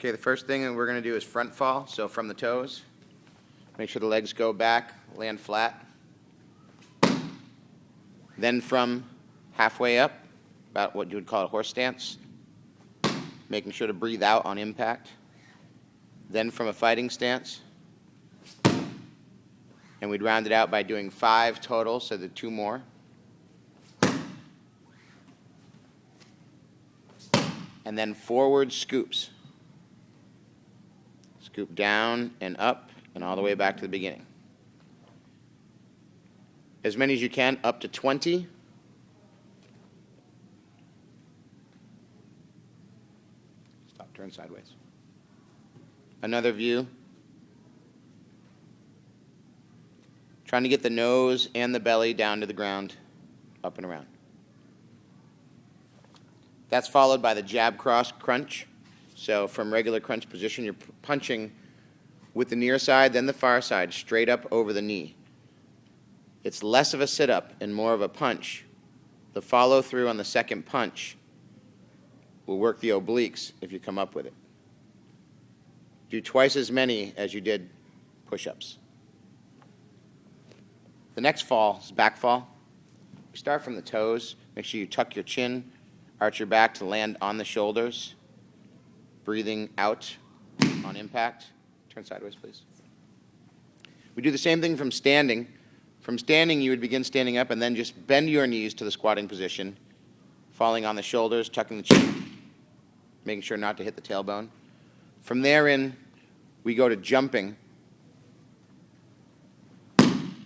Okay, the first thing that we're going to do is front fall, so from the toes. Make sure the legs go back, land flat. Then from halfway up, about what you would call a horse stance, making sure to breathe out on impact. Then from a fighting stance, and we'd round it out by doing 5 total, so the 2 more. And then forward scoops. Scoop down and up and all the way back to the beginning. As many as you can, up to 20. Stop, turn sideways. Another view. Trying to get the nose and the belly down to the ground, up and around. That's followed by the jab cross crunch. So from regular crunch position, you're punching with the near side, then the far side, straight up over the knee. It's less of a sit-up and more of a punch. The follow-through on the second punch will work the obliques if you come up with it. Do twice as many as you did push-ups. The next fall is back fall. We start from the toes. Make sure you tuck your chin, arch your back to land on the shoulders. Breathing out on impact. Turn sideways, please. We do the same thing from standing. From standing, you would begin standing up and then just bend your knees to the squatting position, falling on the shoulders, tucking the chin, making sure not to hit the tailbone. From there in, we go to jumping,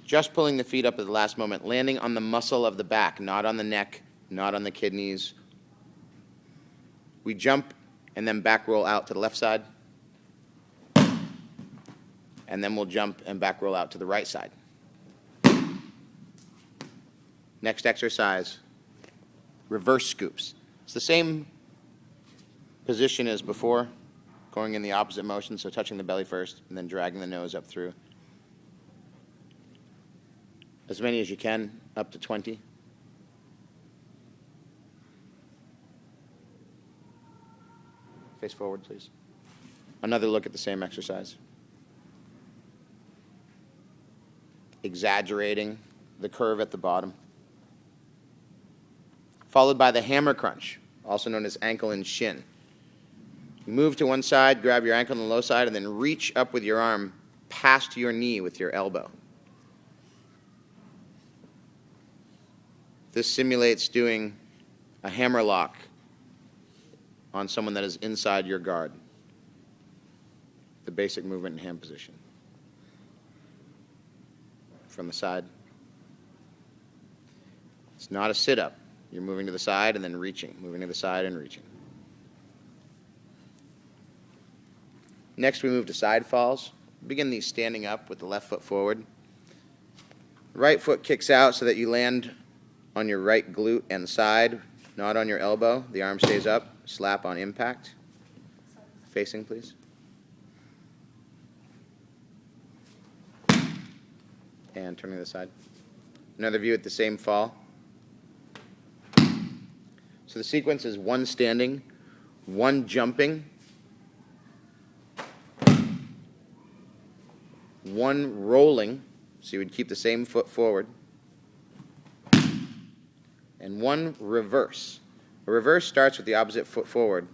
just pulling the feet up at the last moment, landing on the muscle of the back, not on the neck, not on the kidneys. We jump and then back roll out to the left side. And then we'll jump and back roll out to the right side. Next exercise, reverse scoops. It's the same position as before, going in the opposite motion, so touching the belly first and then dragging the nose up through. As many as you can, up to 20. Face forward, please. Another look at the same exercise. Exaggerating the curve at the bottom. Followed by the hammer crunch, also known as ankle and shin. You move to one side, grab your ankle on the low side, and then reach up with your arm past your knee with your elbow. This simulates doing a hammer lock on someone that is inside your guard. The basic movement in hand position. From the side. It's not a sit-up. You're moving to the side and then reaching, moving to the side and reaching. Next we move to side falls. Begin these standing up with the left foot forward. Right foot kicks out so that you land on your right glute and side, not on your elbow. The arm stays up. Slap on impact. Facing, please. And turning to the side. Another view at the same fall. So the sequence is 1 standing, 1 jumping, 1 rolling, so you would keep the same foot forward, and 1 reverse. A reverse starts with the opposite foot forward.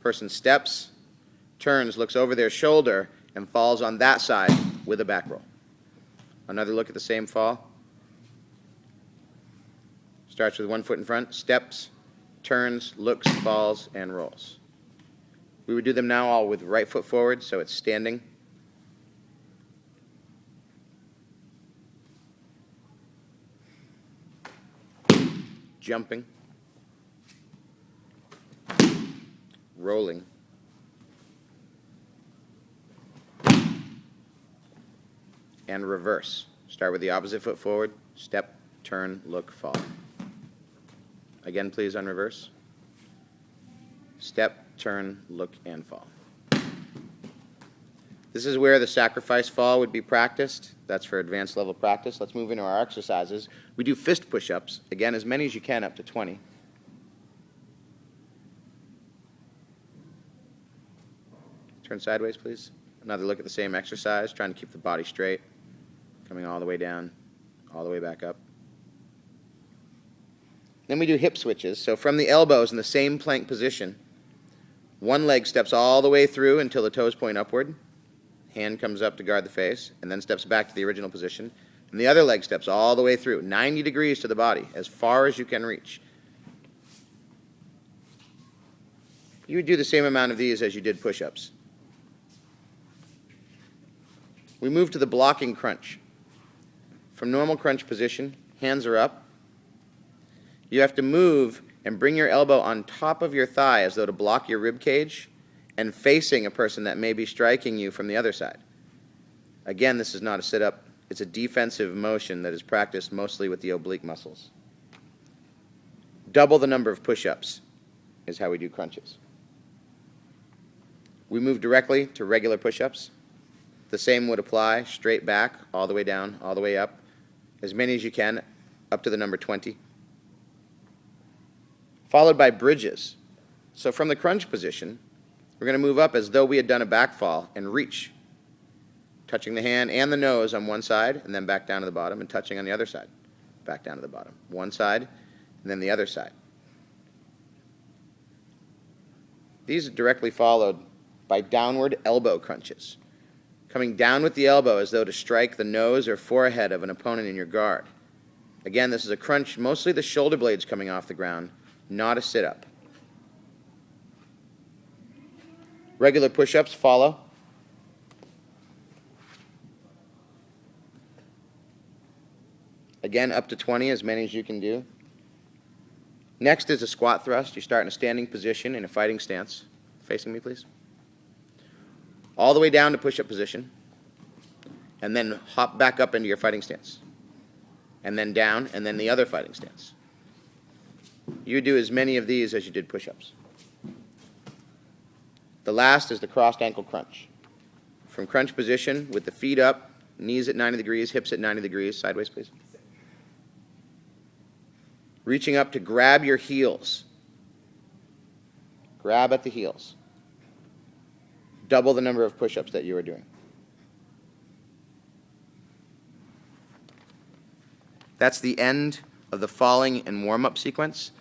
Person steps, turns, looks over their shoulder, and falls on that side with a back roll. Another look at the same fall. Starts with 1 foot in front, steps, turns, looks, falls, and rolls. We would do them now all with right foot forward, so it's standing. Jumping. Rolling. And reverse. Start with the opposite foot forward, step, turn, look, fall. Again, please, on reverse. Step, turn, look, and fall. This is where the sacrifice fall would be practiced. That's for advanced level practice. Let's move into our exercises. We do fist push-ups. Again, as many as you can, up to 20. Turn sideways, please. Another look at the same exercise, trying to keep the body straight, coming all the way down, all the way back up. Then we do hip switches. So from the elbows in the same plank position, one leg steps all the way through until the toes point upward. Hand comes up to guard the face, and then steps back to the original position. And the other leg steps all the way through, 90 degrees to the body, as far as you can reach. You would do the same amount of these as you did push-ups. We move to the blocking crunch. From normal crunch position, hands are up. You have to move and bring your elbow on top of your thigh as though to block your rib cage and facing a person that may be striking you from the other side. Again, this is not a sit-up. It's a defensive motion that is practiced mostly with the oblique muscles. Double the number of push-ups is how we do crunches. We move directly to regular push-ups. The same would apply, straight back, all the way down, all the way up, as many as you can, up to the number 20. Followed by bridges. So from the crunch position, we're going to move up as though we had done a back fall and reach, touching the hand and the nose on one side, and then back down to the bottom, and touching on the other side, back down to the bottom. One side, and then the other side. These are directly followed by downward elbow crunches, coming down with the elbow as though to strike the nose or forehead of an opponent in your guard. Again, this is a crunch, mostly the shoulder blades coming off the ground, not a sit-up. Regular push-ups follow. Again, up to 20, as many as you can do. Next is a squat thrust. You start in a standing position in a fighting stance. Facing me, please. All the way down to push-up position, and then hop back up into your fighting stance, and then down, and then the other fighting stance. You do as many of these as you did push-ups. The last is the crossed ankle crunch. From crunch position, with the feet up, knees at 90 degrees, hips at 90 degrees, sideways, please. Reaching up to grab your heels. Grab at the heels. Double the number of push-ups that you are doing. That's the end of the falling and warm-up sequence.